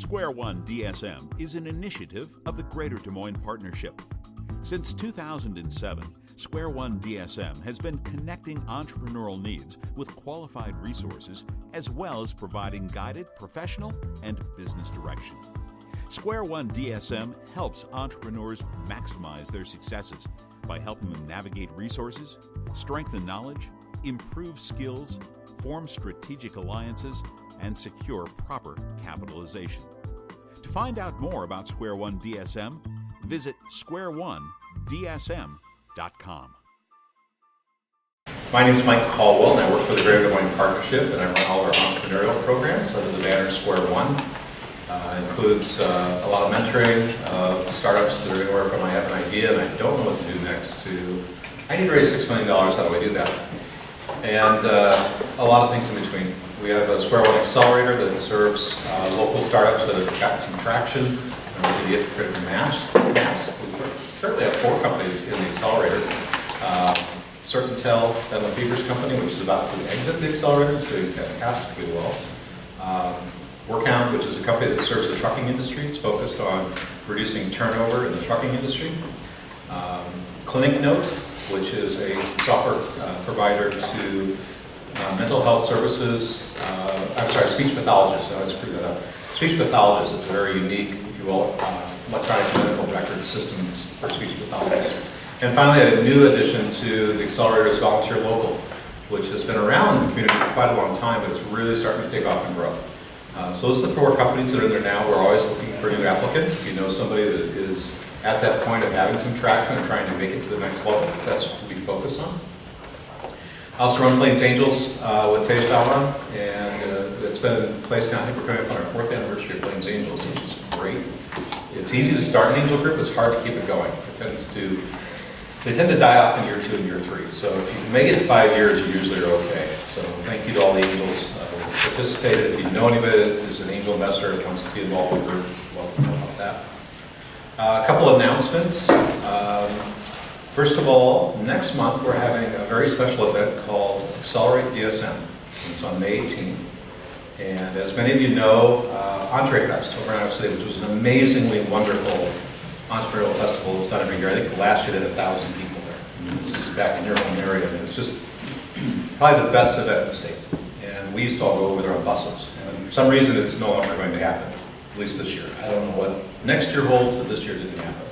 Square One DSM is an initiative of the Greater Des Moines Partnership. Since 2007, Square One DSM has been connecting entrepreneurial needs with qualified resources, as well as providing guided professional and business direction. Square One DSM helps entrepreneurs maximize their successes by helping them navigate resources, strengthen knowledge, improve skills, form strategic alliances, and secure proper capitalization. To find out more about Square One DSM, visit squareonedsm.com. My name is Mike Caldwell, and I work for the Greater Des Moines Partnership, and I run all our entrepreneurial programs under the banner Square One. Includes a lot of mentoring of startups that are anywhere from I have an idea and I don't know what to do next to I need to raise $6 million, how do I do that? And a lot of things in between. We have a Square One Accelerator that serves local startups that have got some traction and we can get critical mass. We currently have 4 companies in the accelerator. CertainTel, Ben O'Connor's company, which is about to exit the accelerator, is doing fantastically well. Workout, which is a company that serves the trucking industry. It's focused on reducing turnover in the trucking industry. Clinic Note, which is a software provider to mental health services. Speech pathologists. I always screw that up. Speech pathologists is a very unique, if you will, electronic medical record systems for speech pathologists. And finally, a new addition to the accelerator is Volunteer Local, which has been around in the community for quite a long time, but it's really starting to take off and grow. So those are the 4 companies that are in there now. We're always looking for new applicants. If you know somebody that is at that point of having some traction and trying to make it to the next level, that's what we focus on. I also run Plains Angels with Tej Dalman, and it's been in place now. I think we're coming up on our 4th anniversary of Plains Angels, which is great. It's easy to start an angel group. It's hard to keep it going. They tend to die off in year 2 and year 3. So if you can make it 5 years, you usually are okay. So thank you to all the angels who participated. If you know anybody that is an angel investor that wants to be involved with the group, welcome to about that. A couple of announcements. First of all, next month we're having a very special event called Accelerate DSM. It's on May 18th. And as many of you know, EntreFest over in Iowa City, which was an amazingly wonderful entrepreneurial festival. It's done every year. I think last year they had 1,000 people there. This is back in your home area. And it's just probably the best event in the state. And we used to all go over there on buses. And for some reason, it's no longer going to happen, at least this year. I don't know what next year holds, but this year didn't happen.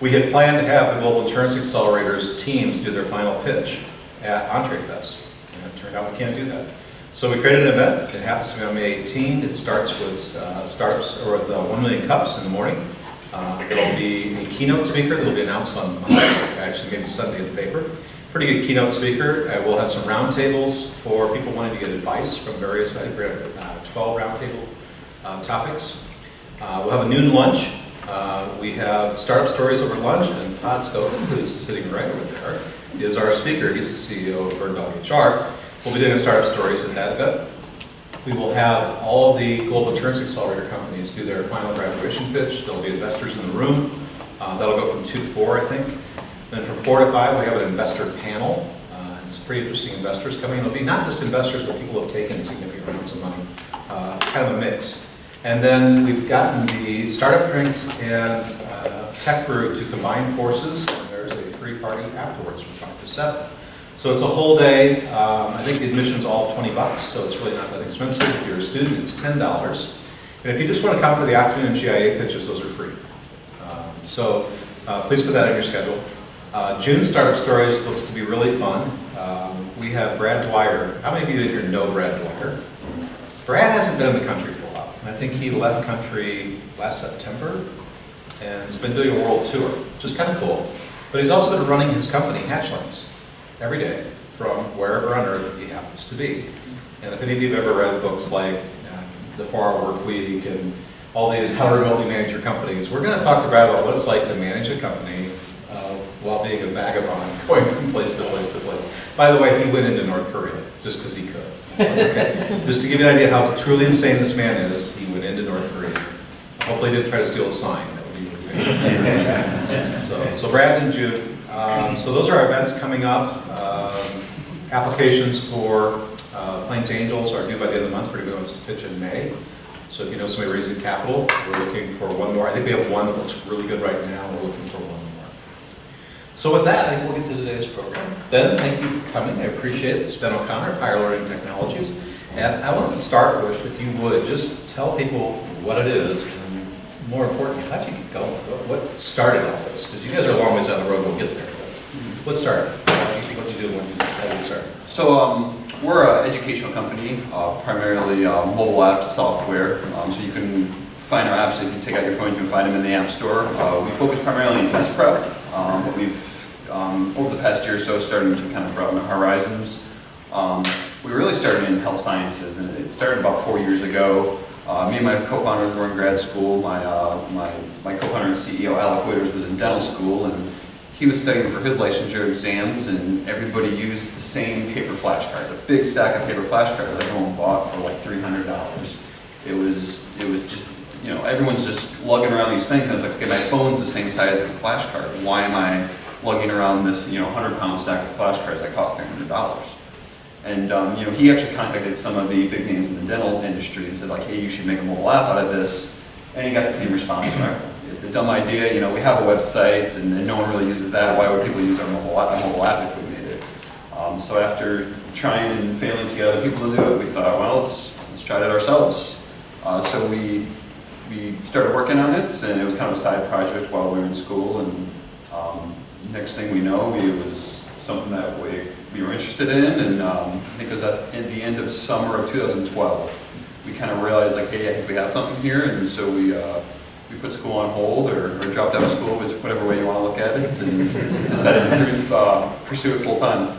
We had planned to have the Global Insurance Accelerators teams do their final pitch at EntreFest. And it turned out we can't do that. So we created an event. It happens to be on May 18th. It starts with startups or the 1 million cups in the morning. There'll be a keynote speaker that'll be announced on Monday, actually maybe Sunday in the paper. Pretty good keynote speaker. We'll have some roundtables for people wanting to get advice from various, I think we're going to have 12 roundtable topics. We'll have a noon lunch. We have startup stories over lunch, and Todd Stoken, who is sitting right over there, is our speaker. He's the CEO of Bird Dog HR. We'll be doing startup stories at that event. We will have all of the Global Insurance Accelerator companies do their final graduation pitch. There'll be investors in the room. That'll go from 2 to 4, I think. Then from 4 to 5, we have an investor panel. It's pretty interesting investors coming. It'll be not just investors, but people who have taken significant amounts of money. Kind of a mix. And then we've gotten the startup drinks and tech brew to combine forces. And there's a free party afterwards from 5 to 7. So it's a whole day. I think the admission's all $20, so it's really not that expensive. If you're a student, it's $10. And if you just want to come for the afternoon GIA pitches, those are free. So please put that on your schedule. June Startup Stories looks to be really fun. We have Brad Dwyer. How many of you here know Brad Dwyer? Brad hasn't been in the country for a while. I think he left country last September and has been doing a world tour, which is kind of cool. But he's also been running his company, Hatchlands, every day from wherever on earth he happens to be. And if any of you have ever read books like The 4-Hour Work Week and all these how to remotely manage your companies, we're going to talk to Brad about what it's like to manage a company while being a vagabond, going from place to place to place. By the way, he went into North Korea just because he could. So, okay. Just to give you an idea how truly insane this man is, he went into North Korea. Hopefully he didn't try to steal a sign. That would be so Brad's in June. So those are our events coming up. Applications for Plains Angels are due by the end of the month. Pretty good ones to pitch in May. So if you know somebody raising capital, we're looking for one more. I think we have one that looks really good right now. We're looking for one more. So with that, I think we'll get to today's program. Ben, thank you for coming. I appreciate it. It's Ben O'Connor, Higher Learning Technologies. And I wanted to start with, if you would, just tell people what it is, and more importantly, how did you get going? What started all this? Because you guys are a long ways down the road, we'll get there. But what started? What did you do? How did you start? So we're an educational company, primarily mobile app software. So you can find our apps. If you take out your phone, you can find them in the App Store. We focus primarily in test prep, but we've over the past year or so started to kind of broaden our horizons. We really started in health sciences, and it started about 4 years ago. Me and my co-founders were in grad school. My co-founder and CEO, Alec Witters, was in dental school, and he was studying for his licensure exams, and everybody used the same paper flashcards, a big stack of paper flashcards that everyone bought for like $300. It was just, you know, everyone's just lugging around these things. I was like, okay, my phone's the same size as a flashcard. Why am I lugging around this, 100-pound stack of flashcards that cost $300? And he actually contacted some of the big names in the dental industry and said, like, hey, you should make a mobile app out of this. And he got the same response from everyone. It's a dumb idea. We have a website, and no one really uses that. Why would people use our mobile app if we made it? So after trying and failing to get other people to do it, we thought, well, let's try it ourselves. So we started working on it, and it was kind of a side project while we were in school. And next thing we know, it was something that we were interested in, and I think it was at the end of summer of 2012. We kind of realized, like, hey, I think we have something here, and so we put school on hold or dropped out of school, whatever way you want to look at it, and decided to pursue it full time.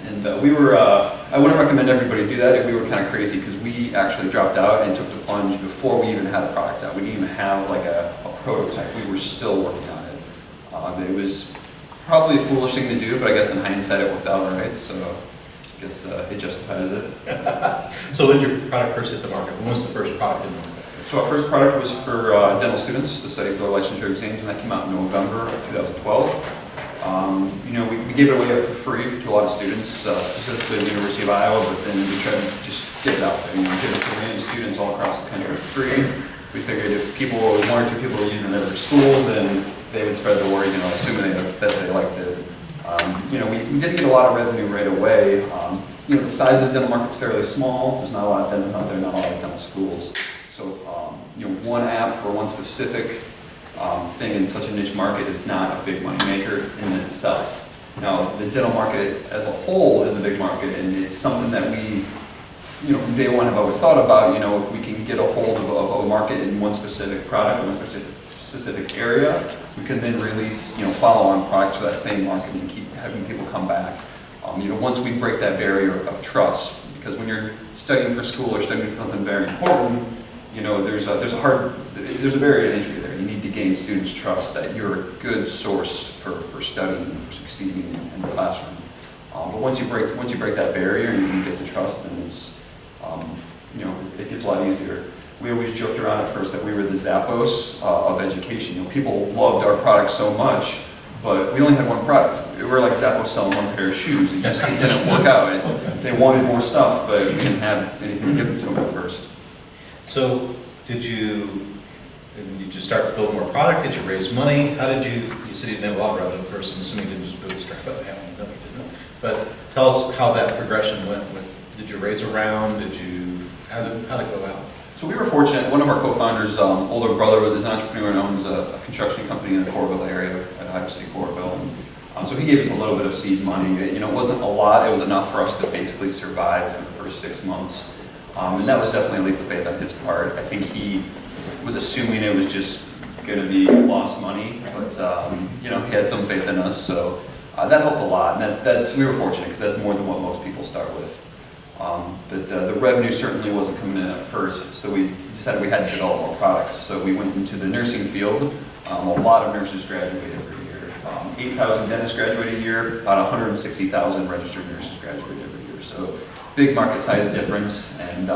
And I wouldn't recommend everybody do that. We were kind of crazy because we actually dropped out and took the plunge before we even had a product out. We didn't even have like a prototype. We were still working on it. It was probably a foolish thing to do, but I guess in hindsight it worked out right, so I guess it justifies it. So when did your product first hit the market? When was the first product in the market? So our first product was for dental students to study for their licensure exams, and that came out in November of 2012. We gave it away for free to a lot of students, specifically at the University of Iowa, but then we tried to just get it out there. Give it to random students all across the country for free. We figured if one or two people were using it at their school, then they would spread the word, assuming that they liked it. We didn't get a lot of revenue right away. The size of the dental market's fairly small. There's not a lot of dentists out there, not a lot of dental schools. So, one app for one specific thing in such a niche market is not a big money maker in itself. Now, the dental market as a whole is a big market, and it's something that we, from day one have always thought about, if we can get a hold of a market in one specific product, one specific area, we can then release, follow-on products for that same market and keep having people come back. Once we break that barrier of trust, because when you're studying for school or studying for something very important, there's a barrier to entry there. You need to gain students' trust that you're a good source for studying and for succeeding in the classroom. But once you break that barrier and you can get the trust, then it's it gets a lot easier. We always joked around at first that we were the Zappos of education. People loved our product so much, but we only had one product. We were like Zappos selling one pair of shoes. It didn't work out. They wanted more stuff, but we didn't have anything to give them to them at first. So did you just start building more product? Did you raise money? How did you said you didn't have a lot of revenue at first. I'm assuming you didn't just bootstrap it. I don't know, you didn't. But tell us how that progression went did you raise a round? How did it go out? So we were fortunate. One of our co-founders' older brother was an entrepreneur and owns a construction company in the Coralville area at Iowa State Coralville. So he gave us a little bit of seed money. It wasn't a lot. It was enough for us to basically survive for the first 6 months. And that was definitely a leap of faith on his part. I think he was assuming it was just going to be lost money, but he had some faith in us. So that helped a lot. And we were fortunate because that's more than what most people start with. But the revenue certainly wasn't coming in at first, so we decided we had to develop more products. So we went into the nursing field. A lot of nurses graduate every year. 8,000 dentists graduate a year, about 160,000 registered nurses graduate every year. So big market size difference, and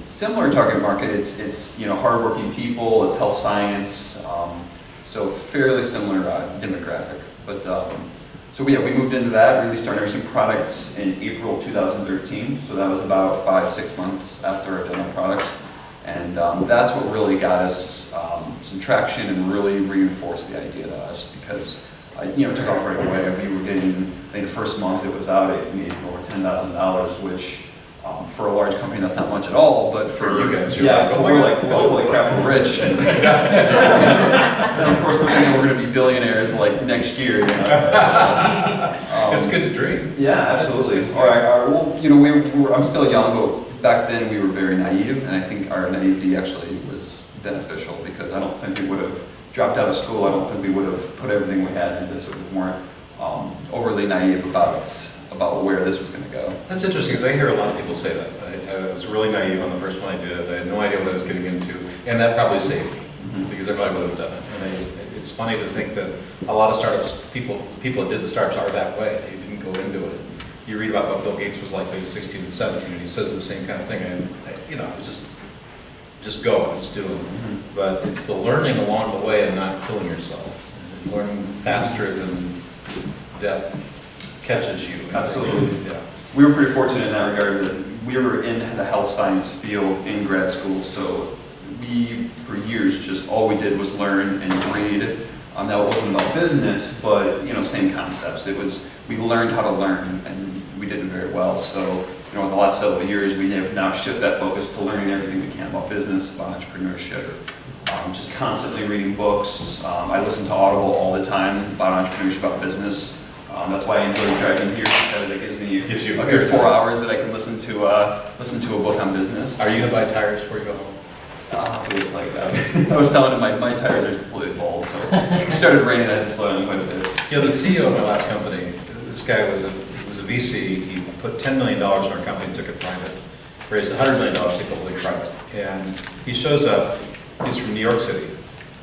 similar target market. It's hardworking people. It's health science. So fairly similar demographic, but. So we moved into that, released our nursing products in April 2013. So that was about 5-6 months after our dental products. And that's what really got us some traction and really reinforced the idea to us, because I took off right away. We were getting, I think the first month it was out, it made over $10,000, which for a large company that's not much at all, but for you guys, we're like holy crap, we're rich. And of course we're thinking we're going to be billionaires like next year. It's good to dream. Yeah, absolutely. All right. Well, I'm still young, but back then we were very naive, and I think our naivety actually was beneficial, because I don't think we would have dropped out of school. I don't think we would have put everything we had into this if we weren't overly naive about where this was going to go. That's interesting, because I hear a lot of people say that. I was really naive on the first one I did. I had no idea what I was getting into, and that probably saved me, because I probably would have done it. And it's funny to think that a lot of startups, people that did the startups are that way. They didn't go into it. You read about what Bill Gates was like when he was 16 and 17, and he says the same kind of thing. And just go and just do it. But it's the learning along the way and not killing yourself. And learning faster than death catches you. Absolutely. Yeah. We were pretty fortunate in that regard that we were in the health science field in grad school, so we, for years, just all we did was learn and read. Now it wasn't about business, but same concepts. It was, we learned how to learn, and we did it very well. So in the last several years, we have now shifted that focus to learning everything we can about business, about entrepreneurship. Just constantly reading books. I listen to Audible all the time about entrepreneurship, about business. That's why I enjoy driving here, because it gives you a good 4 hours that I can listen to a book on business. Are you gonna buy tires before you go home? I'll have to look like that. I was telling him my tires are completely bald, so it started raining, I had to slow down quite a bit. Yeah, the CEO of my last company, this guy was a VC. He put $10 million in our company and took it private. Raised $100 million to take it private. And he shows up, he's from New York City.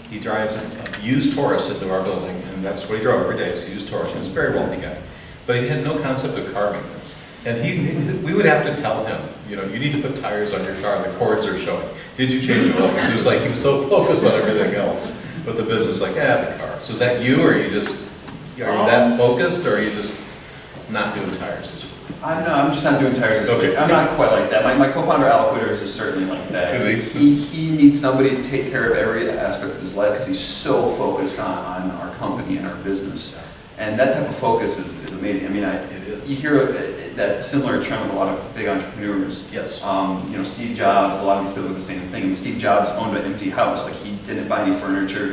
He drives a used Taurus into our building, and that's what he drove every day, was a used Taurus. He was a very wealthy guy. But he had no concept of car maintenance. And we would have to tell him, you need to put tires on your car, the cords are showing. Did you change oil? He was so focused on everything else. But the business, the car. So is that you, or are you that focused, or are you just not doing tires? I'm just not doing tires. Okay. I'm not quite like that. My co-founder, Al Quitters, is certainly like that. Is he? He needs somebody to take care of every aspect of his life, because he's so focused on our company and our business. And that type of focus is amazing. I mean, it is. You hear that similar trend with a lot of big entrepreneurs. Yes. Steve Jobs, a lot of these people do the same thing. Steve Jobs owned an empty house. He didn't buy any furniture.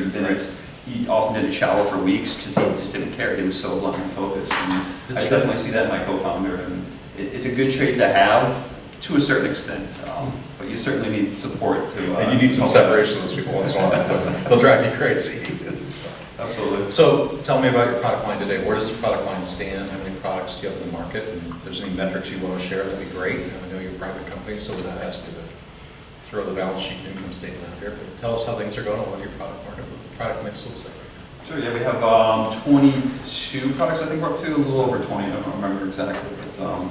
He often didn't shower for weeks because he just didn't care. He was so blunt and focused. And I definitely see that in my co-founder. And it's a good trait to have to a certain extent. But you certainly need support to. And you need some separation of those people once in a while. So they'll drive you crazy. Absolutely. So tell me about your product line today. Where does the product line stand? How many products do you have in the market? And if there's any metrics you want to share, that'd be great. I know you're a private company, so we're not asking you to throw the balance sheet and income statement out here. But tell us how things are going and what your product mix looks like. Sure, yeah, we have 22 products I think we're up to, a little over 20, I don't remember exactly. But,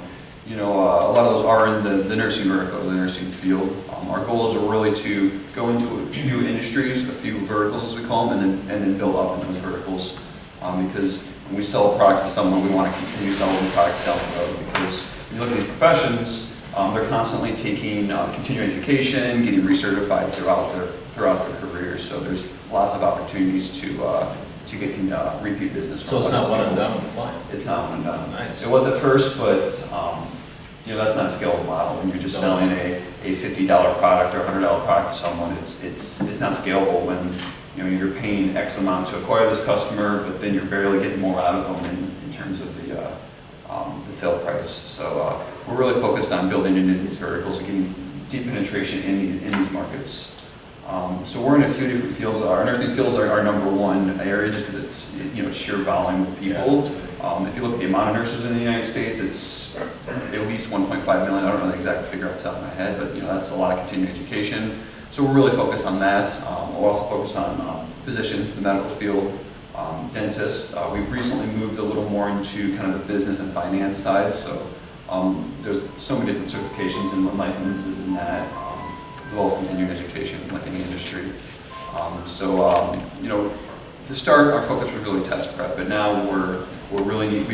a lot of those are in the nursing vertical, the nursing field. Our goals are really to go into a few industries, a few verticals as we call them, and then build up in those verticals. Because when we sell a product to someone, we want to continue selling the product down the road. Because when you look at these professions, they're constantly taking continuing education, getting recertified throughout their careers. So there's lots of opportunities to get repeat business. So it's not one and done with the client? It's not one and done. Nice. It was at first, but that's not a scalable model. When you're just selling a $50 product or $100 product to someone, it's not scalable when you're paying X amount to acquire this customer, but then you're barely getting more out of them in terms of the sale price. So we're really focused on building into these verticals and getting deep penetration in these markets. So we're in a few different fields. Our nursing fields are our number one area just because it's sheer volume of people. Yeah. If you look at the amount of nurses in the United States, it's at least 1.5 million. I don't know the exact figure off the top of my head, but that's a lot of continuing education. So we're really focused on that. We're also focused on physicians, the medical field, dentists. We've recently moved a little more into kind of the business and finance side. So there's so many different certifications and licenses in that, as well as continuing education like any industry. To start, our focus was really test prep, but now we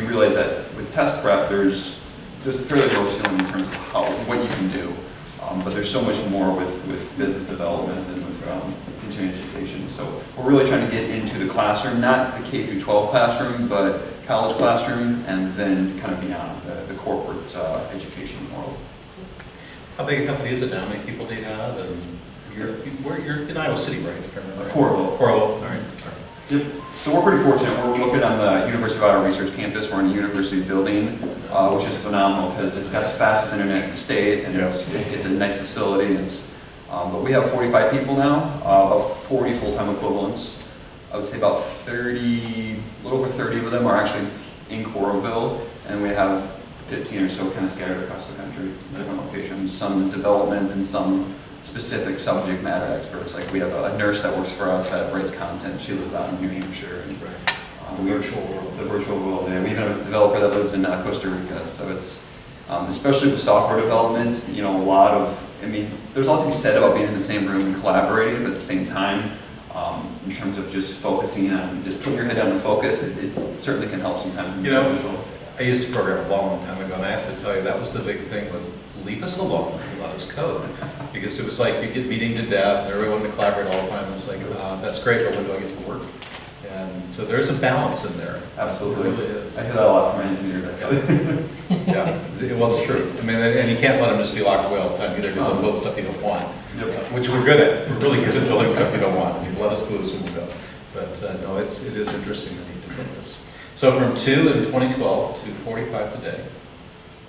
realize that with test prep, there's a fairly low ceiling in terms of what you can do. But there's so much more with business development and with continuing education. So we're really trying to get into the classroom, not the K through 12 classroom, but college classroom, and then kind of beyond the corporate education world. How big a company is it now? How many people do you have? And you're in Iowa City, right? If I remember right. Coralville. All right. Yep. So we're pretty fortunate. We're located on the University of Iowa Research Campus. We're in a university building, which is phenomenal because it's got the fastest internet in the state, and it's a nice facility. And but we have 45 people now, about 40 full-time equivalents. I would say about 30, a little over 30 of them are actually in Coralville, and we have 15 or so kind of scattered across the country, different locations, some in development and some specific subject matter experts. Like we have a nurse that works for us that writes content. She lives out in New Hampshire. And, the virtual world. The virtual world, yeah. We even have a developer that lives in Costa Rica. So it's, especially with software development, you know, a lot of, I mean, there's a lot to be said about being in the same room and collaborating, but at the same time, in terms of just focusing on, just putting your head down and focus, it certainly can help sometimes. You know, I used to program a long time ago, and I have to tell you, that was the big thing, was leave us alone and let us code. Because it was like, you get meeting to death, and everyone to collaborate all the time. It's like, that's great, but when do I get to work? And so there's a balance in there. Absolutely. It really is. I hear that a lot from engineers. Yeah, well, it's true. I mean, and you can't let them just be locked away all the time either, because they'll build stuff you don't want. Which we're good at. We're really good at building stuff you don't want. You let us loose and we'll go. But no, it is interesting to need to focus. So from 2 in 2012 to 45 today.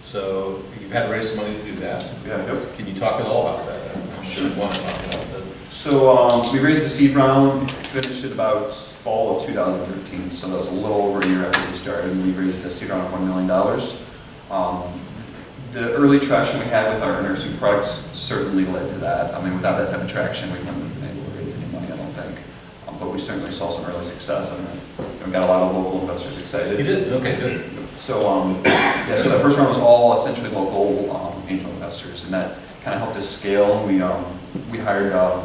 So you've had to raise some money to do that. Yeah. Can you talk at all about that? I'm Sure. you want to talk about that. So we raised a seed round, finished it about fall of 2013. So that was a little over a year after we started. And we raised a seed round of $1 million. The early traction we had with our nursing products certainly led to that. I mean, without that type of traction, we wouldn't have been able to raise any money, I don't think. But we certainly saw some early success, and we got a lot of local investors excited. You did? Okay, good. So, so the first round was all essentially local angel investors, and that kind of helped us scale. We hired, I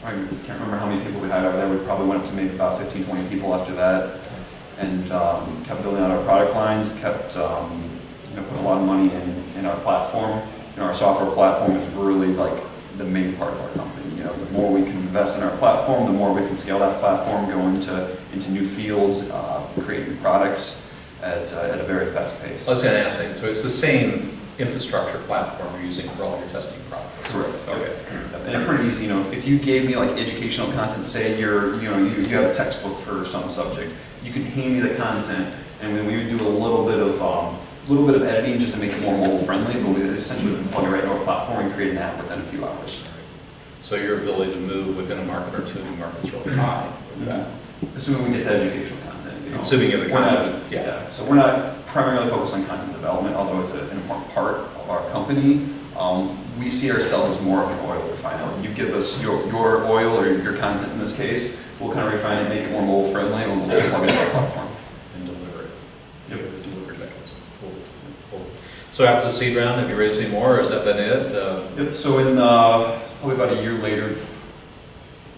can't remember how many people we hired over there. We probably went up to maybe about 15, 20 people after that, and kept building out our product lines, kept put a lot of money in our platform. Our software platform is really like the main part of our company. You know, the more we can invest in our platform, the more we can scale that platform, go into new fields, create new products at a very fast pace. I was going to ask that. So it's the same infrastructure platform you're using for all your testing products. Correct. Okay. And it's pretty easy. You know, if you gave me like educational content, say you have a textbook for some subject, you could hand me the content, and then we would do a little bit of editing just to make it more mobile friendly, but we essentially plug it right into our platform and create an app within a few hours. So your ability to move within a market or two new markets really high with that. Assuming we get the educational content. Assuming you have the content. Yeah. So we're not primarily focused on content development, although it's an important part of our company. We see ourselves as more of an oil refiner. You give us your oil or your content in this case, we'll kind of refine it, make it more mobile friendly, and we'll plug it into our platform. And deliver it. Yep. The delivery mechanism. Cool. So after the seed round, have you raised any more, or has that been it? Yep. So in probably about a year later,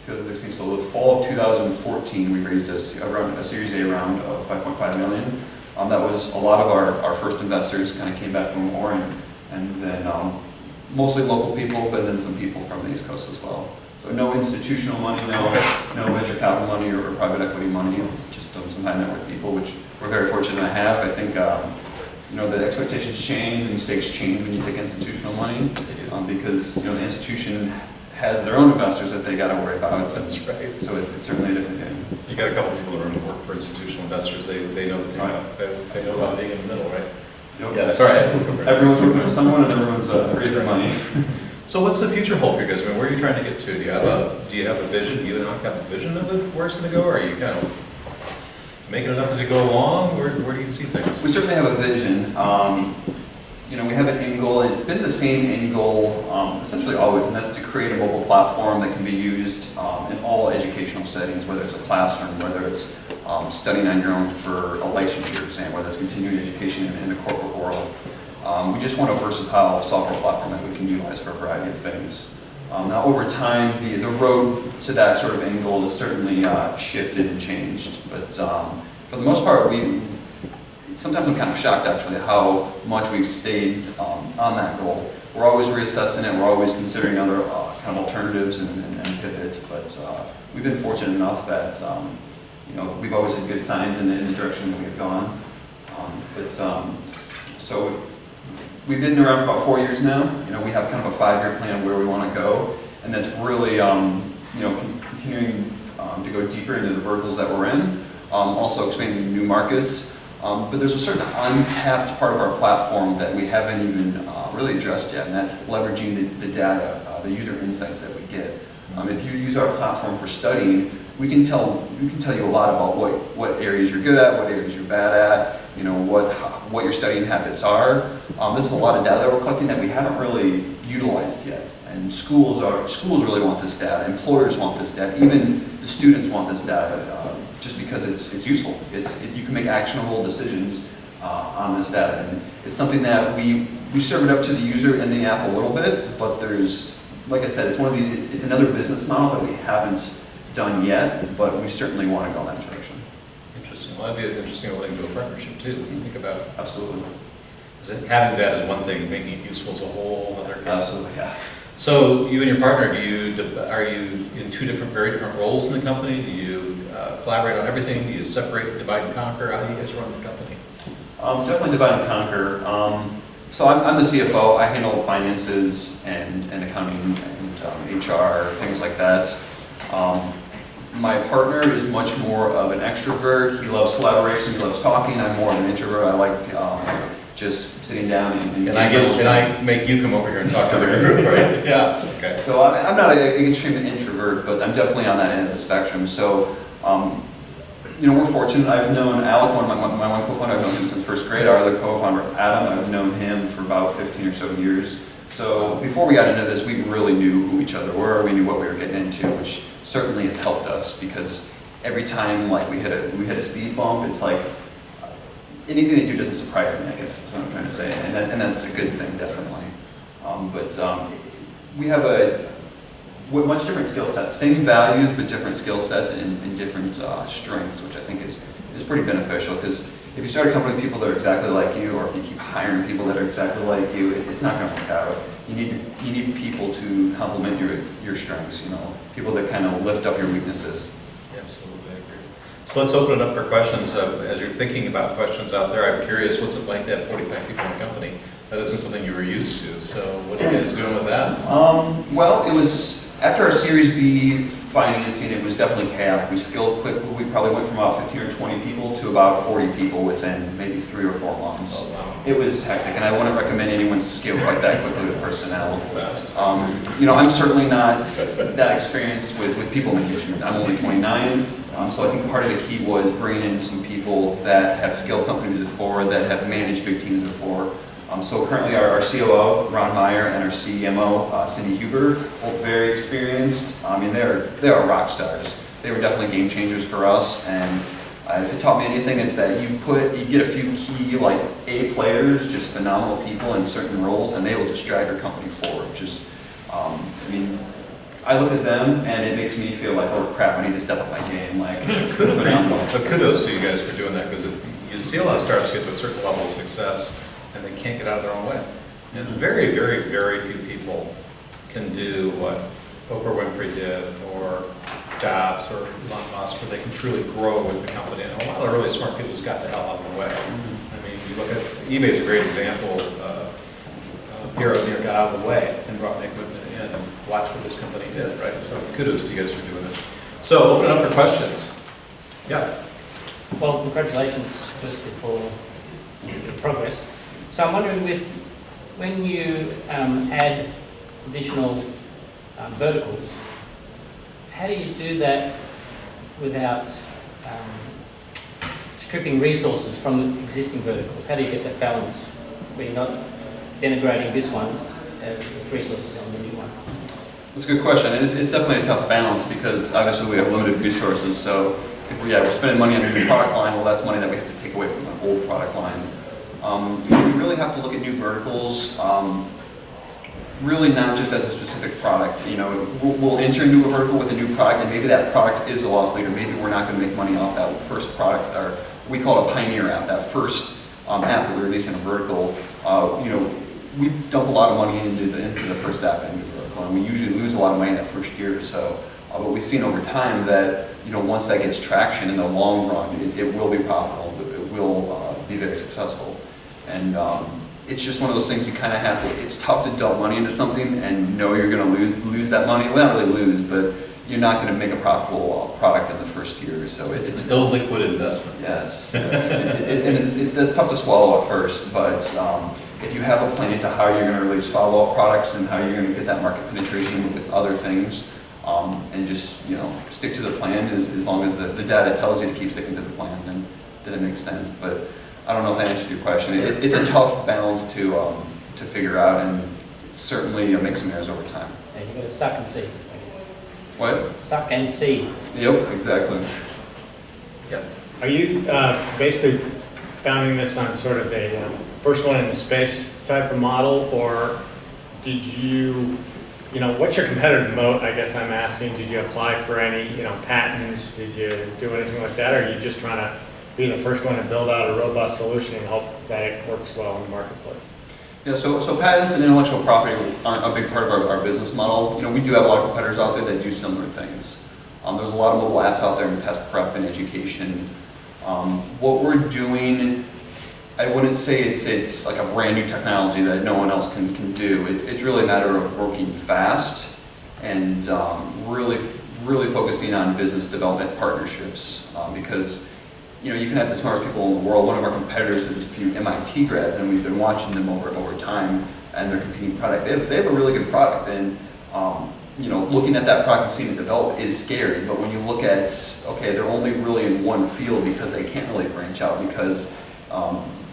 2016, so the fall of 2014, we raised a Series A round of $5.5 million. That was a lot of our first investors kind of came back from Oregon, and then mostly local people, but then some people from the East Coast as well. So no institutional money, no venture capital money or private equity money, just some high net worth people, which we're very fortunate to have. I think the expectations change and stakes change when you take institutional money, because the institution has their own investors that they got to worry about. That's right. So it's certainly a different game. You got a couple of people that are going to work for institutional investors. They know they know about being in the middle, right? Yep. Yeah. Sorry. Everyone's working for someone, and everyone's raising money. So what's the future hold for you guys? I mean, where are you trying to get to? Do you have a vision? Do you have a vision of it, where it's going to go? Or are you kind of making it up as you go along? Where do you see things? We certainly have a vision. We have an end goal. It's been the same end goal essentially always, and that's to create a mobile platform that can be used in all educational settings, whether it's a classroom, whether it's studying on your own for a licensure exam, whether it's continuing education in the corporate world. We just want to versatile software platform that we can utilize for a variety of things. Now, over time, the road to that sort of end goal has certainly shifted and changed, but for the most part, sometimes I'm kind of shocked actually how much we've stayed on that goal. we're always reassessing it, we're always considering other kind of alternatives and pivots, but we've been fortunate enough that, we've always had good signs in the direction that we've gone. So we've been around for about 4 years now. We have kind of a 5-year plan of where we want to go, and that's really, continuing to go deeper into the verticals that we're in, also expanding to new markets. But there's a certain untapped part of our platform that we haven't even really addressed yet, and that's leveraging the data, the user insights that we get. If you use our platform for studying, we can tell you a lot about what areas you're good at, what areas you're bad at, what your studying habits are. This is a lot of data that we're collecting that we haven't really utilized yet. And schools really want this data, employers want this data, even the students want this data, just because it's useful. You can make actionable decisions on this data. And it's something that we serve it up to the user in the app a little bit, but there's, like I said, it's another business model that we haven't done yet, but we certainly want to go in that direction. Interesting. Well, that'd be an interesting way to do a partnership too, when you think about it. Absolutely. Having that is one thing, making it useful is a whole other case. Absolutely, yeah. So you and your partner, are you in two very different roles in the company? Do you collaborate on everything? Do you separate, divide and conquer? How do you guys run the company? Definitely divide and conquer. So I'm the CFO. I handle finances and accounting and HR, things like that. My partner is much more of an extrovert. He loves collaboration. He loves talking. I'm more of an introvert. I like just sitting down and I make you come over here and talk to the group, right? Yeah. Okay. So I'm not an extreme introvert, but I'm definitely on that end of the spectrum. So, we're fortunate. I've known Alec, my one co-founder, I've known him since first grade. Our other co-founder, Adam, I've known him for about 15 or so years. So before we got into this, we really knew who each other were. We knew what we were getting into, which certainly has helped us, because every time we hit a speed bump, it's like anything they do doesn't surprise me, I guess is what I'm trying to say, and that's a good thing, definitely. We have much different skill sets, same values, but different skill sets and different strengths, which I think is pretty beneficial, because if you start a company with people that are exactly like you, or if you keep hiring people that are exactly like you, it's not going to work out. You need people to complement your strengths, people that kind of lift up your weaknesses. Absolutely, I agree. So let's open it up for questions. As you're thinking about questions out there, I'm curious, what's it like to have 45 people in the company? That isn't something you were used to, so what are you guys doing with that? Well, it was, after our Series B financing, it was definitely chaotic. We scaled quickly. We probably went from about 15 or 20 people to about 40 people within maybe 3 or 4 months. Oh, wow. It was hectic, and I wouldn't recommend anyone scale quite that quickly with personnel. I'm certainly not that experienced with people management. I'm only 29, so I think part of the key was bringing in some people that have scaled companies before, that have managed big teams before. So currently our COO, Ron Meyer, and our CMO, Cindy Huber, both very experienced. They are rock stars. They were definitely game changers for us, and if it taught me anything, it's that you get a few key, like A players, just phenomenal people in certain roles, and they will just drive your company forward. I look at them, and it makes me feel like, oh crap, I need to step up my game. Phenomenal. But kudos to you guys for doing that, because you see a lot of startups get to a certain level of success, and they can't get out of their own way. And very, very, very few people can do what Oprah Winfrey did, or Jobs, or Elon Musk, where they can truly grow with the company. And a lot of really smart people just got the hell out of the way. You look at eBay's a great example. Pierre O'Neill got out of the way and brought Nick Whitman in, and watch what this company did, right? So kudos to you guys for doing this. So open it up for questions. Yeah. Well, congratulations first before your progress. So I'm wondering, when you add additional verticals, how do you do that without stripping resources from the existing verticals? How do you get that balance where you're not denigrating this one with resources on the new one? That's a good question. It's definitely a tough balance, because obviously we have limited resources. So if we're spending money on a new product line, well, that's money that we have to take away from an old product line. We really have to look at new verticals, really not just as a specific product. We'll enter into a vertical with a new product, and maybe that product is a loss leader. Maybe we're not going to make money off that first product, or we call it a pioneer app, that first app that we release in a vertical. we dump a lot of money into the first app into the vertical, and we usually lose a lot of money that first year or so. But we've seen over time that, once that gets traction in the long run, it will be profitable, it will be very successful. And it's just one of those things you kind of have to, it's tough to dump money into something and know you're going to lose that money. Well, not really lose, but you're not going to make a profitable product in the first year. So it's an illiquid investment. Yes. That's tough to swallow at first, but if you have a plan to how you're going to release follow-up products and how you're going to get that market penetration with other things, and just stick to the plan as long as the data tells you to keep sticking to the plan, then it makes sense. But I don't know if that answered your question. It's a tough balance to figure out, and certainly make some errors over time. And you've got to suck and see, I guess. What? Suck and see. Yep, exactly. Yep. Are you basically founding this on sort of a first one in the space type of model, or did you, what's your competitive moat, I guess I'm asking? Did you apply for any, patents? Did you do anything like that? Or are you just trying to be the first one to build out a robust solution and hope that it works well in the marketplace? Yeah, so patents and intellectual property aren't a big part of our business model. We do have a lot of competitors out there that do similar things. There's a lot of mobile apps out there in test prep and education. What we're doing, I wouldn't say it's like a brand new technology that no one else can do. It's really a matter of working fast and really focusing on business development partnerships, because you can have the smartest people in the world. One of our competitors is just a few MIT grads, and we've been watching them over time, and their competing product. They have a really good product, and looking at that product and seeing it develop is scary. But when you look at, okay, they're only really in one field because they can't really branch out, because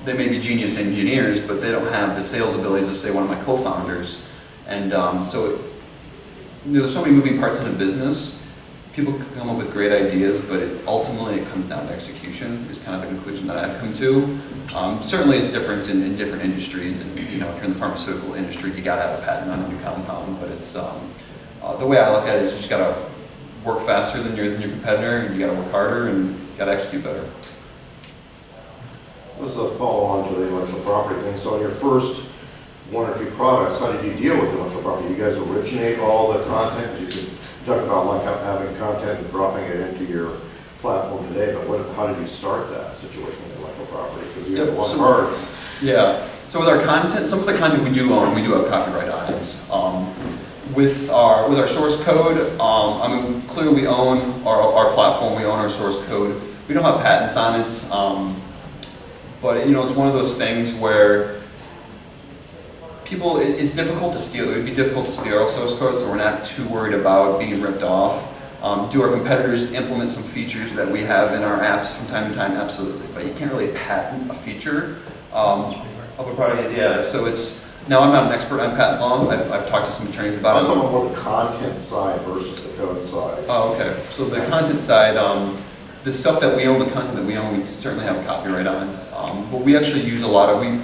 they may be genius engineers, but they don't have the sales abilities of, say, one of my co-founders. And so there's so many moving parts in a business. People can come up with great ideas, but ultimately it comes down to execution, is kind of the conclusion that I've come to. Certainly it's different in different industries, and if you're in the pharmaceutical industry, you gotta have a patent on a new compound, but it's, the way I look at it is you just gotta work faster than your competitor, and you gotta work harder, and you gotta execute better. This is a follow-on to the intellectual property thing. So in your first one or two products, how did you deal with intellectual property? You guys originate all the content? You could talk about like having content and dropping it into your platform today, but how did you start that situation with intellectual property? Because you have a lot of parts. Yeah. So with our content, some of the content we do own, we do have copyright on it. With our source code, clearly we own our platform, we own our source code. We don't have patents on it. But it's one of those things where it's difficult to steal. It would be difficult to steal our source code, so we're not too worried about being ripped off. Do our competitors implement some features that we have in our apps from time to time? Absolutely. But you can't really patent a feature of a product. Yeah. So now I'm not an expert on patent law. I've talked to some attorneys about it. I'm talking more the content side versus the code side. Oh, okay. So the content side, the stuff that we own, the content that we own, we certainly have a copyright on. But we actually use we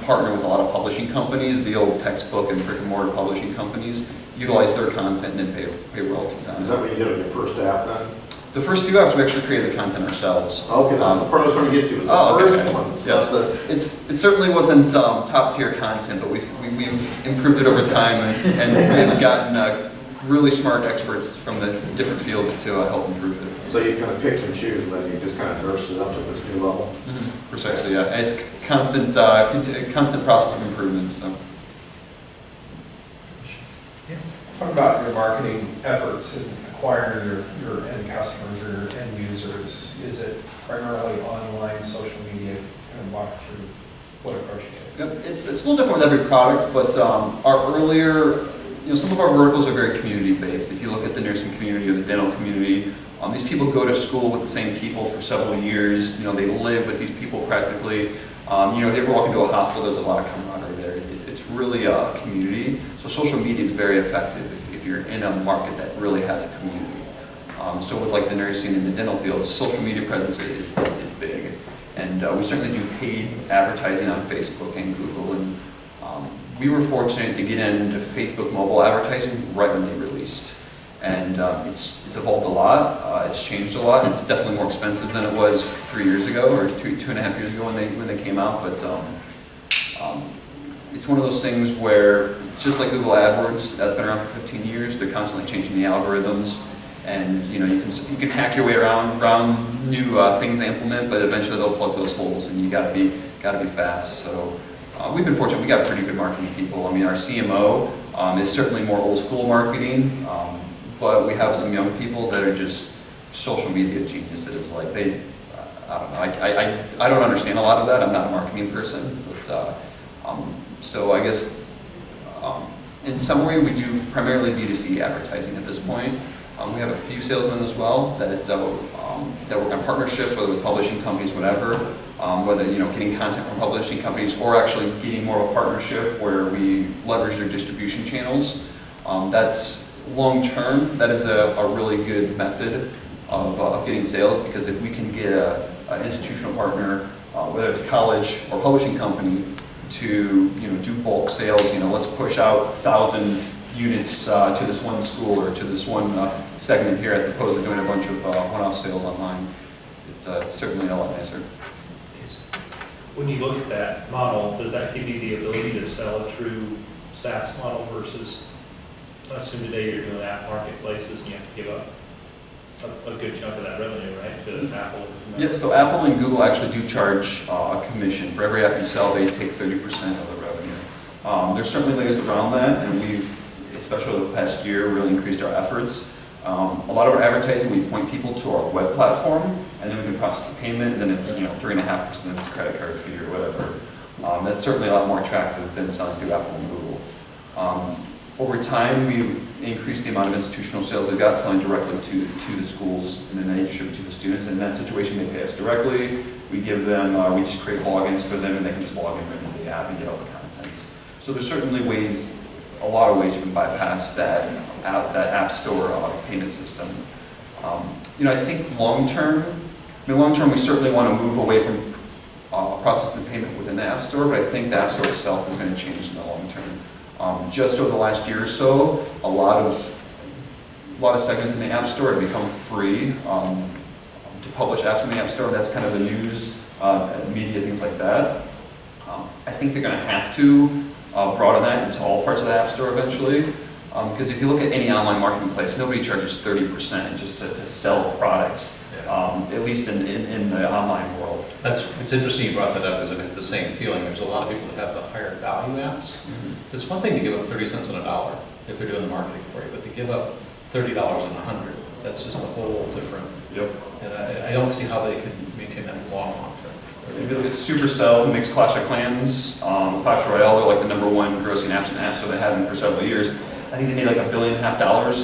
partner with a lot of publishing companies, the old textbook and brick and mortar publishing companies, utilize their content and then pay royalties on it. Is that what you did with your first app then? The first few apps we actually created the content ourselves. Okay, that's the part I was trying to get to. Is the first ones. Yes. It certainly wasn't top tier content, but we've improved it over time, and we've gotten really smart experts from the different fields to help improve it. So you kind of picked and choose, and then you just kind of nursed it up to this new level? Mm-hmm. Precisely, yeah. And it's constant process of improvement. So. Yeah. Talk about your marketing efforts in acquiring your end customers or your end users. Is it primarily online, social media? Kind of walk through what approach you take. Yep. It's a little different with every product, but our earlier, some of our verticals are very community-based. If you look at the nursing community or the dental community, these people go to school with the same people for several years. They live with these people practically. If you ever walk into a hospital, there's a lot of camaraderie there. It's really a community. So social media is very effective if you're in a market that really has a community. So with like the nursing and the dental field, social media presence is big. And we certainly do paid advertising on Facebook and Google. And we were fortunate to get into Facebook mobile advertising right when they released. And it's evolved a lot. It's changed a lot. It's definitely more expensive than it was 3 years ago or two and a half years ago when they came out. But it's one of those things where, just like Google AdWords, that's been around for 15 years, they're constantly changing the algorithms, and you can hack your way around new things they implement, but eventually they'll plug those holes, and you gotta be fast. So we've been fortunate, we got pretty good marketing people. I mean, our CMO is certainly more old school marketing, but we have some young people that are just social media geniuses. Like I don't know, I don't understand a lot of that. I'm not a marketing person, but so I guess in summary, we do primarily B2C advertising at this point. We have a few salesmen as well that work on partnerships, whether with publishing companies, whatever, whether getting content from publishing companies or actually getting more of a partnership where we leverage their distribution channels. That's long term. That is a really good method of getting sales, because if we can get an institutional partner, whether it's a college or publishing company, to do bulk sales, let's push out 1,000 units to this one school or to this one segment here, as opposed to doing a bunch of one-off sales online. It's certainly a lot nicer. When you look at that model, does that give you the ability to sell a true SaaS model versus, I assume today you're doing app marketplaces and you have to give up a good chunk of that revenue, right, to Apple? Yep, so Apple and Google actually do charge a commission. For every app you sell, they take 30% of the revenue. There's certainly ways around that, and we've, especially over the past year, really increased our efforts. A lot of our advertising, we point people to our web platform, and then we can process the payment, and then it's 3.5% credit card fee or whatever. That's certainly a lot more attractive than selling through Apple and Google. Over time, we've increased the amount of institutional sales we've got, selling directly to the schools, and then they distribute to the students. In that situation, they pay us directly. We give them, we just create logins for them, and they can just log in right into the app and get all the content. So there's certainly ways, a lot of ways you can bypass that app store payment system. I think long term, we certainly want to move away from processing the payment within the app store, but I think the app store itself is going to change in the long term. Just over the last year or so, a lot of segments in the App Store have become free to publish apps in the App Store. That's kind of the news, media, things like that. I think they're going to have to broaden that into all parts of the App Store eventually. Because if you look at any online marketplace, nobody charges 30% just to sell products, at least in the online world. It's interesting you brought that up, because I have the same feeling. There's a lot of people that have the higher value apps. Mm-hmm. It's one thing to give up 30 cents on a dollar if they're doing the marketing for you, but to give up $30 on 100, that's just a whole different. Yep. And I don't see how they can maintain that long term. If you look at Supercell, who makes Clash of Clans, Clash Royale, they're like the #1 grossing apps in the App Store. They have been for several years. I think they made like $1.5 billion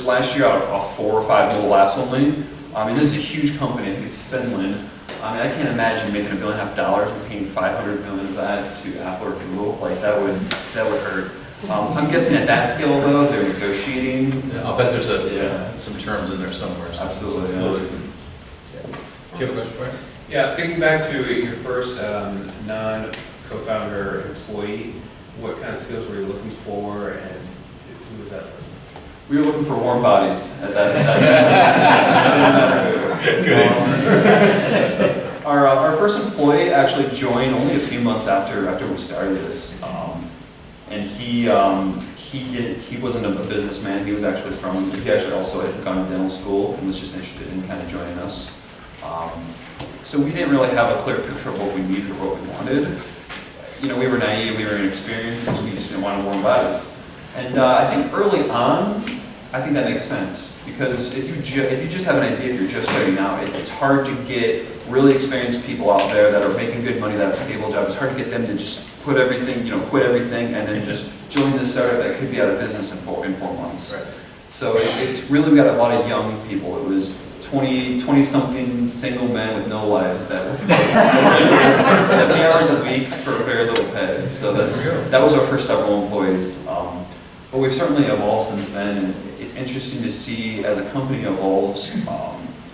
last year out of 4 or 5 mobile apps only. I mean, this is a huge company. I think it's Finland. I mean, I can't imagine making $1.5 billion and paying $500 million of that to Apple or Google. Like that would hurt. I'm guessing at that scale though, they're negotiating. Yeah, I'll bet there's some terms in there somewhere. Absolutely. Do you have a question, Brian? Yeah, thinking back to your first non-co-founder employee, what kind of skills were you looking for, and who was that person? We were looking for warm bodies at that. Good answer. Our first employee actually joined only a few months after we started this, and he wasn't a businessman. He actually also had gone to dental school and was just interested in kind of joining us. So we didn't really have a clear picture of what we needed or what we wanted. We were naive, we were inexperienced, so we just didn't want warm bodies. And I think early on, I think that makes sense, because if you just have an idea, if you're just starting out, it's hard to get really experienced people out there that are making good money, that have a stable job. It's hard to get them to just quit everything, and then just join this startup that could be out of business in 4 months. Right. So it's really, we got a lot of young people. It was 20-something single men with no lives that worked 70 hours a week for very little pay. So that was our first several employees. But we've certainly evolved since then, and it's interesting to see as a company evolves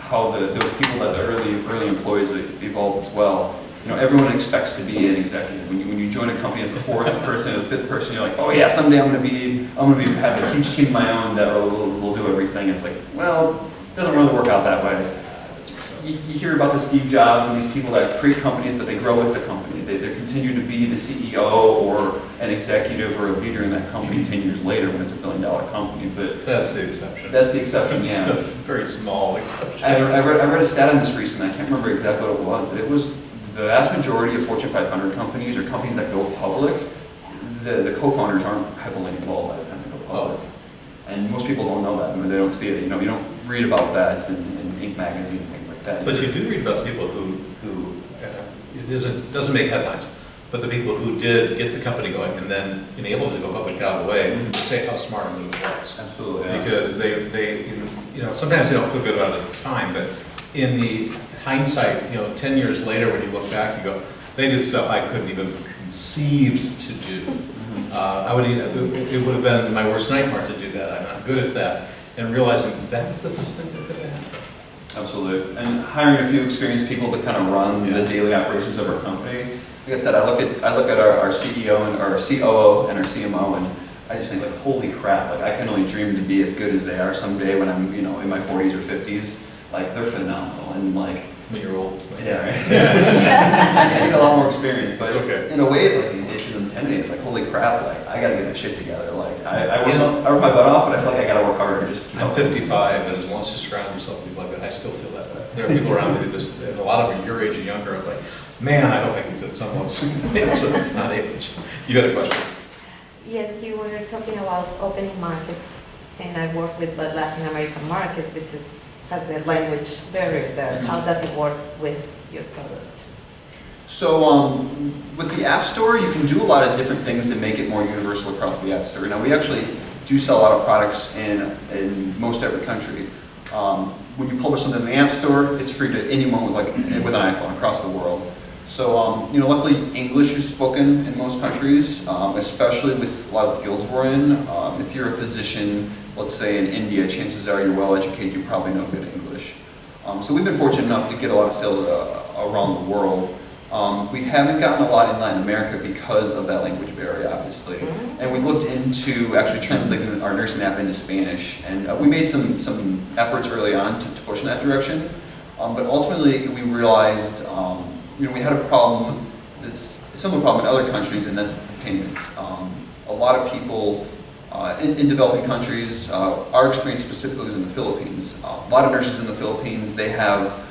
how those people that the early employees evolve as well. Everyone expects to be an executive. When you join a company as a 4th person, or 5th person, you're like, oh yeah, someday I'm gonna be having a huge team of my own that will do everything. It's like, well, it doesn't really work out that way. You hear about the Steve Jobs and these people that create companies, but they grow with the company. They're continue to be the CEO or an executive or a leader in that company 10 years later when it's a billion-dollar company, but That's the exception. that's the exception, yeah. Very small exception. I read a stat on this recently, I can't remember exactly what it was, but it was the vast majority of Fortune 500 companies or companies that go public, the co-founders aren't heavily involved by the time they go public. And most people don't know that, I mean, they don't see it, you know, you don't read about that in Inc. magazine and things like that. But you do read about the people who doesn't make headlines, but the people who did get the company going and then enabled it to go public out of the way, say how smart a move it was. Absolutely, yeah. Because they, you know, sometimes they don't feel good about it at the time, but in the hindsight, 10 years later, when you look back, you go, they did stuff I couldn't even conceive to do. It would have been my worst nightmare to do that. I'm not good at that. And realizing that was the best thing that could have happened. Absolutely. And hiring a few experienced people to kind of run the daily operations of our company. Like I said, I look at our CEO and our COO and our CMO, and I just think like, holy crap! Like I can only dream to be as good as they are someday when I'm, in my 40s or 50s. Like they're phenomenal, and like When you're old. yeah, right. I need a lot more experience, but It's okay. in a way, it's like it's intimidating. It's like holy crap! Like I got to get my shit together. Like I work my butt off, but I feel like I got to work harder just to keep I'm up. 55, and as long as you surround yourself with people like that, I still feel that way. There are people around me that just, and a lot of them are your age and younger, I'm like, man, I hope I can do it someone else. So it's not age. You got a question? Yes, you were talking about opening markets, and I work with the Latin American market, which has the language barrier there. How does it work with your product? So with the App Store, you can do a lot of different things to make it more universal across the App Store. Now, we actually do sell a lot of products in most every country. When you publish something in the App Store, it's free to anyone with an iPhone across the world. So, luckily English is spoken in most countries, especially with a lot of the fields we're in. If you're a physician, let's say in India, chances are you're well educated, you probably know good English. So we've been fortunate enough to get a lot of sales around the world. We haven't gotten a lot in Latin America because of that language barrier, obviously. And we looked into actually translating our nursing app into Spanish. And we made some efforts early on to push in that direction. But ultimately, we realized, we had a problem. It's a similar problem in other countries, and that's the payments. A lot of people in developing countries, our experience specifically is in the Philippines. A lot of nurses in the Philippines, they have,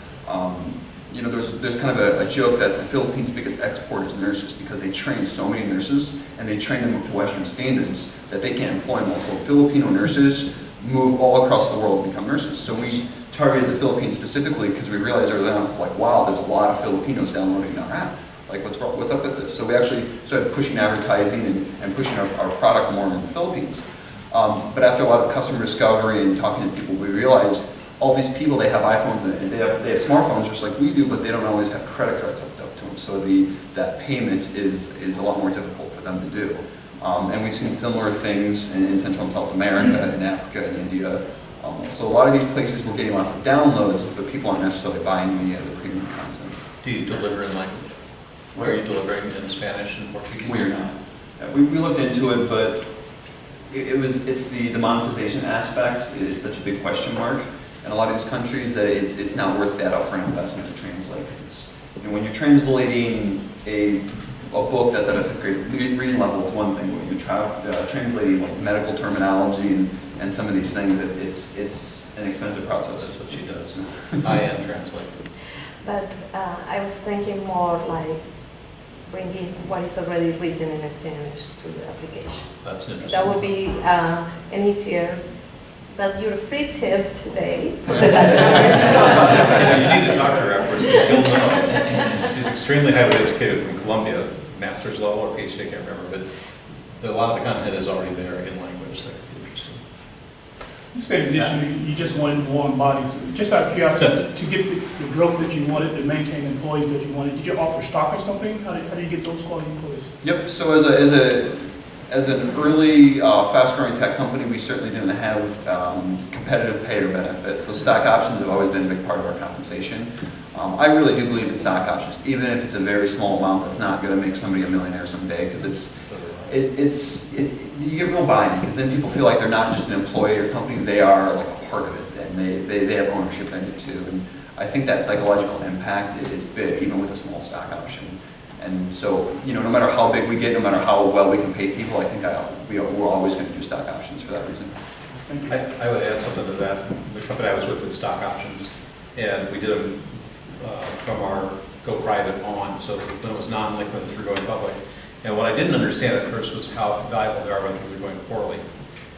there's kind of a joke that the Philippines' biggest export is nurses because they train so many nurses and they train them up to Western standards that they can't employ them all. So Filipino nurses move all across the world to become nurses. So we targeted the Philippines specifically because we realized early on, like, wow, there's a lot of Filipinos downloading our app. Like, what's up with this? So we actually started pushing advertising and pushing our product more in the Philippines. But after a lot of customer discovery and talking to people, we realized all these people, they have iPhones and they have smartphones just like we do, but they don't always have credit cards hooked up to them. So that payment is a lot more difficult for them to do. And we've seen similar things in Central and South America, in Africa, and India. So a lot of these places we're getting lots of downloads, but people aren't necessarily buying the premium content. Do you deliver in language? Where are you delivering in Spanish and Portuguese? We're not. We looked into it, but it's the monetization aspect is such a big question mark in a lot of these countries that it's not worth that upfront investment to translate, because it's, when you're translating a book that's at a 5th grade reading level, it's one thing, but when you're translating like medical terminology and some of these things, it's an expensive process. That's what she does. I am translate. But I was thinking more like bringing what is already written in Spanish to the application. That's interesting. That would be an easier. That's your free tip today. You need to talk to her afterwards, because she'll know. She's extremely highly educated from Columbia, master's level or PhD, I can't remember, but a lot of the content is already there in language that could be interesting. You said initially you just wanted warm bodies. Just out of curiosity, to get the growth that you wanted, to maintain employees that you wanted, did you offer stock or something? How do you get those quality employees? Yep. So as an early, fast-growing tech company, we certainly didn't have competitive pay or benefits. So stock options have always been a big part of our compensation. I really do believe in stock options, even if it's a very small amount that's not going to make somebody a millionaire someday, because you get real buy-in, because then people feel like they're not just an employee or company, they are like a part of it, and they have ownership in it too. And I think that psychological impact is big, even with a small stock option. And so, you know, no matter how big we get, no matter how well we can pay people, I think we're always going to do stock options for that reason. Thank you. I would add something to that. The company I was with did stock options, and we did them from our go private on, so when it was non-liquid through going public. And what I didn't understand at first was how valuable they are when things are going poorly.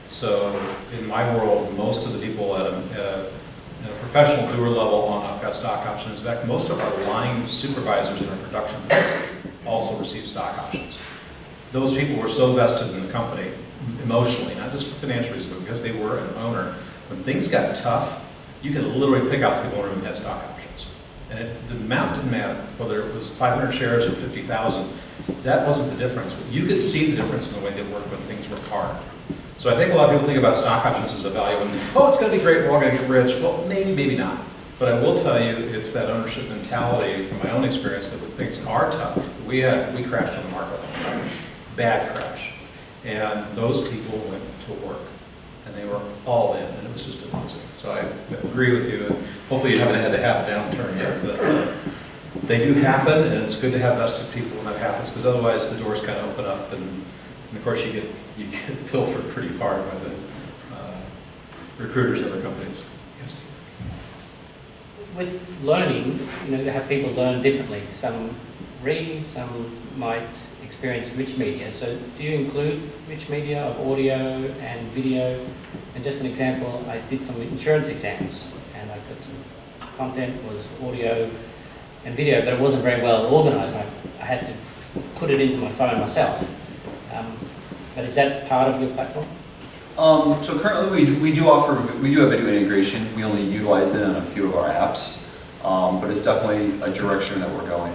So in my world, most of the people at a professional doer level on got stock options. In fact, most of our line supervisors in our production also receive stock options. Those people were so vested in the company emotionally, not just for financial reasons, but because they were an owner. When things got tough, you could literally pick out the people in the room that had stock options. And the amount didn't matter, whether it was 500 shares or 50,000. That wasn't the difference. But you could see the difference in the way they worked when things were hard. So I think a lot of people think about stock options as a value, and oh, it's going to be great, we're all going to get rich. Well, maybe, maybe not. But I will tell you, it's that ownership mentality from my own experience that when things are tough, we crashed on the market, bad crash, and those people went to work, and they were all in, and it was just amazing. So I agree with you, and hopefully you haven't had to have a downturn yet, but they do happen, and it's good to have vested people when that happens, because otherwise the doors kind of open up, and of course you get pilfered pretty hard by the recruiters of other companies. Yes. With learning, you have people learn differently. Some read, some might experience rich media. So do you include rich media of audio and video? And just an example, I did some insurance exams, and I got some content was audio and video, but it wasn't very well organized. I had to put it into my phone myself. But is that part of your platform? So currently we do have video integration. We only utilize it in a few of our apps, but it's definitely a direction that we're going.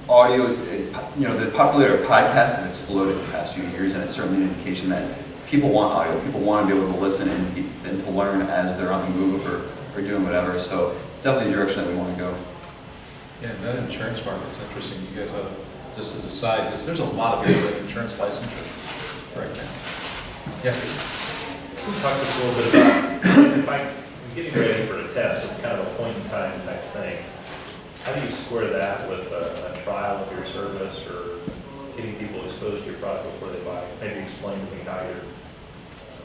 Audio, the popularity of podcasts has exploded in the past few years, and it's certainly an indication that people want audio. People want to be able to listen and to learn as they're on the move or doing whatever. So definitely a direction that we want to go. Yeah, that insurance market's interesting. You guys have, just as a side, because there's a lot of people with insurance licensure right now. Yeah. Can you talk to us a little bit about, if I'm getting ready for a test, it's kind of a point in time type thing. How do you square that with a trial of your service or getting people exposed to your product before they buy? Maybe explain to me how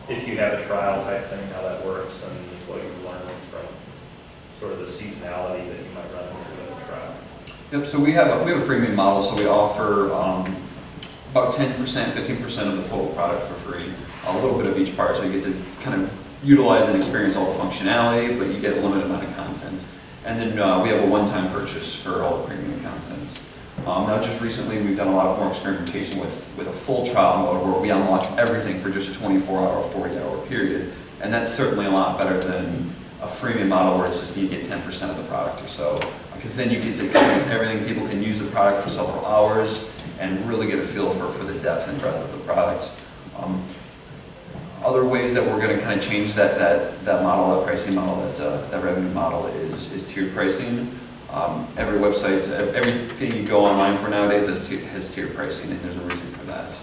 if you have a trial type thing, how that works and what you've learned from sort of the seasonality that you might run into in a trial. Yep, so we have a freemium model, so we offer about 10%, 15% of the total product for free. A little bit of each part, so you get to kind of utilize and experience all the functionality, but you get a limited amount of content. And then we have a one-time purchase for all the premium content. Now just recently we've done a lot of more experimentation with a full trial mode where we unlock everything for just a 24-hour, 40-hour period. And that's certainly a lot better than a freemium model where it's just you get 10% of the product or so. Because then you get to experience everything. People can use the product for several hours and really get a feel for the depth and breadth of the product. Other ways that we're going to kind of change that model, that pricing model, that revenue model is tiered pricing. Every website, everything you go online for nowadays has tiered pricing, and there's a reason for that.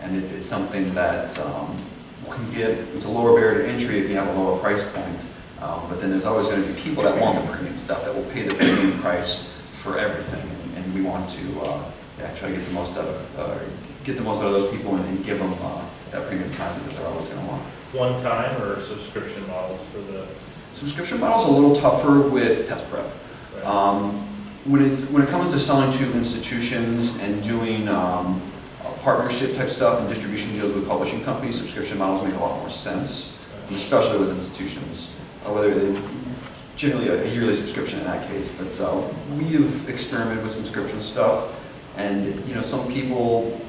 And it's something that it's a lower barrier to entry if you have a lower price point. But then there's always going to be people that want the premium stuff, that will pay the premium price for everything, and we want to try to get the most out of those people and give them that premium content that they're always going to want. One time or subscription models for the? Subscription models a little tougher with test prep. Right. When it comes to selling to institutions and doing partnership type stuff and distribution deals with publishing companies, subscription models make a lot more sense, especially with institutions. Whether they generally a yearly subscription in that case, but we have experimented with subscription stuff, and some people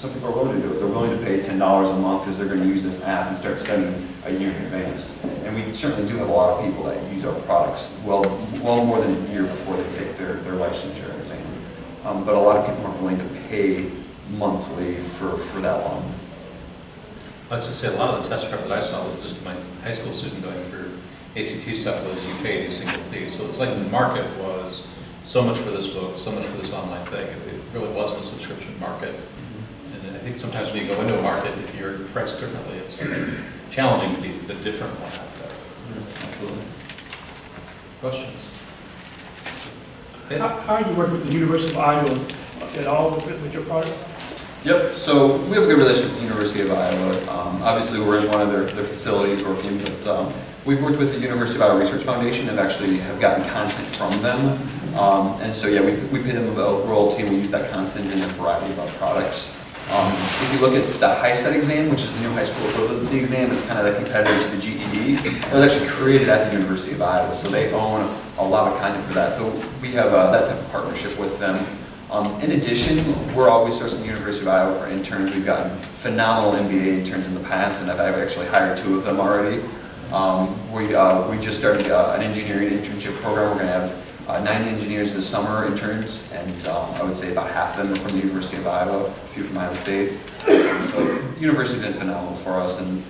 are willing to do it. They're willing to pay $10 a month because they're going to use this app and start spending a year in advance. And we certainly do have a lot of people that use our products well more than a year before they take their licensure exam. But a lot of people aren't willing to pay monthly for that long. Let's just say a lot of the test prep that I saw was just my high school student going through ACT stuff was you paid a single fee. So it's like the market was so much for this book, so much for this online thing. It really wasn't a subscription market. And I think sometimes when you go into a market, if you're priced differently, it's challenging to be the different one out there. Absolutely. Questions? How do you work with the University of Iowa at all with your product? Yep, so we have a good relationship with the University of Iowa. Obviously, we're in one of their facilities working, but we've worked with the University of Iowa Research Foundation and actually have gotten content from them. And so, yeah, we pay them a royalty and we use that content in a variety of our products. If you look at the HiSET exam, which is the new high school equivalency exam, it's kind of the competitor to the GED. It was actually created at the University of Iowa, so they own a lot of content for that. So we have that type of partnership with them. In addition, we're always sourcing the University of Iowa for interns. We've gotten phenomenal MBA interns in the past, and I've actually hired 2 of them already. We just started an engineering internship program. We're going to have 90 engineers this summer, interns, and I would say about half of them are from the University of Iowa, a few from Iowa State. So the university's been phenomenal for us, and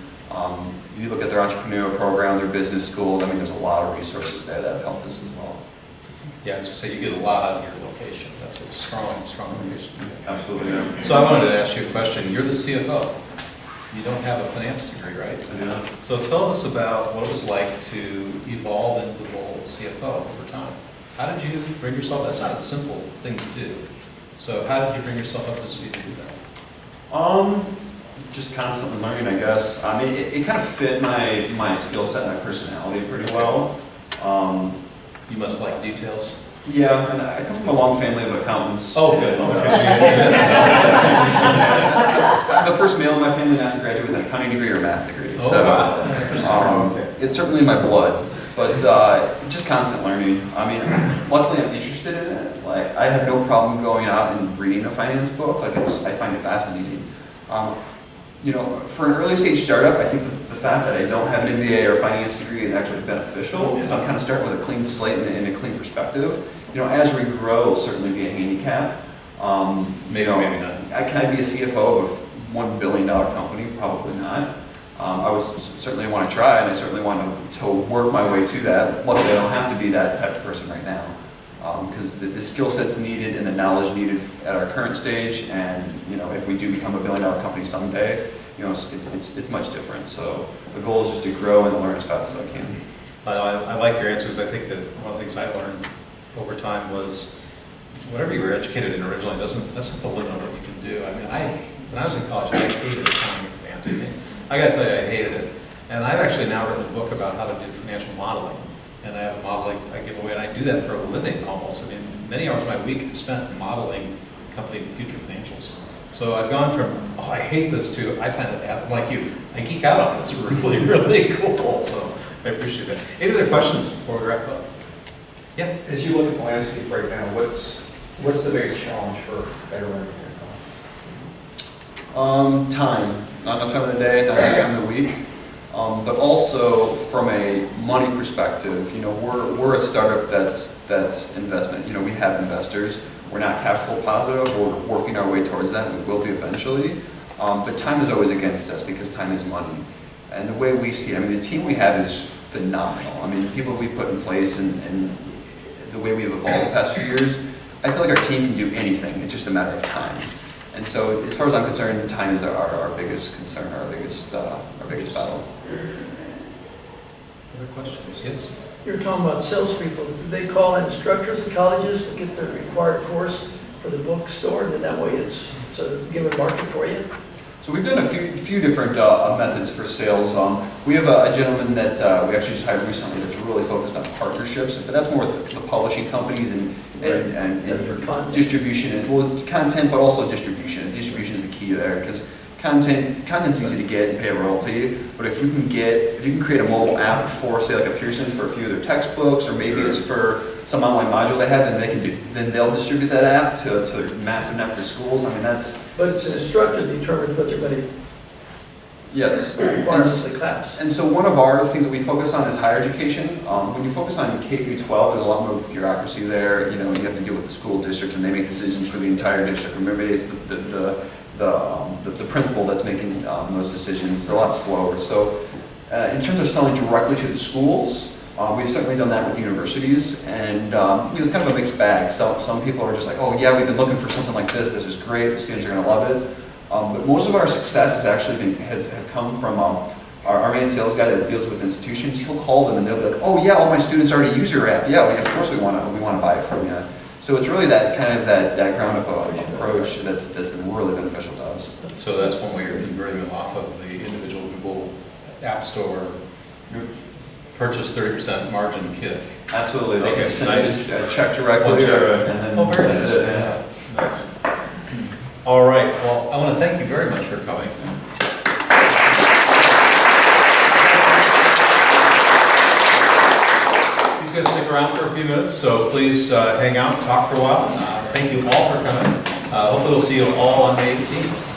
you look at their entrepreneurial program, their business school, I mean, there's a lot of resources there that have helped us as well. Yeah, as you say, you get a lot out of your location. That's a strong location. Absolutely, yeah. So I wanted to ask you a question. You're the CFO. You don't have a finance degree, right? Yeah. So tell us about what it was like to evolve into the role of CFO over time. How did you bring yourself, that's not a simple thing to do. So how did you bring yourself up to speed to do that? Just constantly learning, I guess. I mean, it kind of fit my skill set and my personality pretty well. You must like details. Yeah, and I come from a long family of accountants. Oh, good. Okay. I'm the first male in my family not to graduate with an accounting degree or a math degree. Oh, So, wow. it's certainly in my blood, but just constant learning. I mean, luckily I'm interested in it. Like, I have no problem going out and reading a finance book. Like, I find it fascinating. You know, for an early stage startup, I think the fact that I don't have an MBA or a finance degree is actually beneficial, because I'm kind of starting with a clean slate and a clean perspective. You know, as we grow, it'll certainly be a handicap. Maybe not. Can I be a CFO of a $1 billion company? Probably not. I would certainly want to try, and I certainly want to work my way to that. Luckily, I don't have to be that type of person right now, because the skill sets needed and the knowledge needed at our current stage, and you know, if we do become a $1 billion company someday, you know, it's much different. So the goal is just to grow and learn as fast as I can. I like your answers. I think that one of the things I learned over time was whatever you were educated in originally that's not the limit of what you can do. I mean, when I was in college, I hated accounting and finance. I got to tell you, I hated it. And I've actually now written a book about how to do financial modeling. And I have a model I give away, and I do that for a living almost. I mean, many hours of my week is spent modeling company future financials. So I've gone from, oh, I hate this, to I find it, I'm like you, I geek out on it. It's really, really cool. So I appreciate that. Any other questions before we wrap up? Yeah. As you look at the landscape right now, what's the biggest challenge for better learning economics? Time. Not enough time in the day, not enough time in the week. But also from a money perspective, you know, we're a startup that's investment. You know, we have investors. We're not cash flow positive. We're working our way towards that. We will be eventually. But time is always against us because time is money. And the way we see it, I mean, the team we have is phenomenal. I mean, the people we put in place and the way we've evolved the past few years, I feel like our team can do anything. It's just a matter of time. And so, as far as I'm concerned, time is our biggest concern, our biggest battle. Other questions? Yes. You're talking about salespeople. Do they call instructors at colleges to get the required course for the bookstore, and then that way it's a given market for you? So we've done a few different methods for sales. We have a gentleman that we actually just hired recently that's really focused on partnerships, but that's more with the publishing companies and distribution, and well, content, but also distribution. Distribution is the key there, because content's easy to get and pay a royalty, but if you can create a mobile app for, say, like a Pearson for a few of their textbooks, or maybe it's for some online module they have, then they'll distribute that app to massive network of schools. I mean, that's. But it's an instructor determined what they're going to. Yes. Requirements of the class. And so one of our things that we focus on is higher education. When you focus on K through 12, there's a lot more bureaucracy there. You know, you have to deal with the school districts, and they make decisions for the entire district. Remember, it's the principal that's making those decisions. It's a lot slower. So in terms of selling directly to the schools, we've certainly done that with universities, and you know, it's kind of a mixed bag. Some people are just like, oh yeah, we've been looking for something like this. This is great. The students are going to love it. But most of our success has actually have come from our main sales guy that deals with institutions. He'll call them and they'll be like, oh yeah, all my students already use your app. Yeah, of course we want to buy it from you. So it's really that kind of that ground up approach that's been really beneficial to us. So that's one way you're converting them off of the individual Google App Store, purchase 30% margin kit. Absolutely. They Okay, can send nice. a check directly. One check. And then Oh, very nice. that's it, yeah. Nice. All right, well, I want to thank you very much for coming. He's going to stick around for a few minutes, so please hang out, talk for a while. Thank you all for coming. Hopefully we'll see you all on May 18th.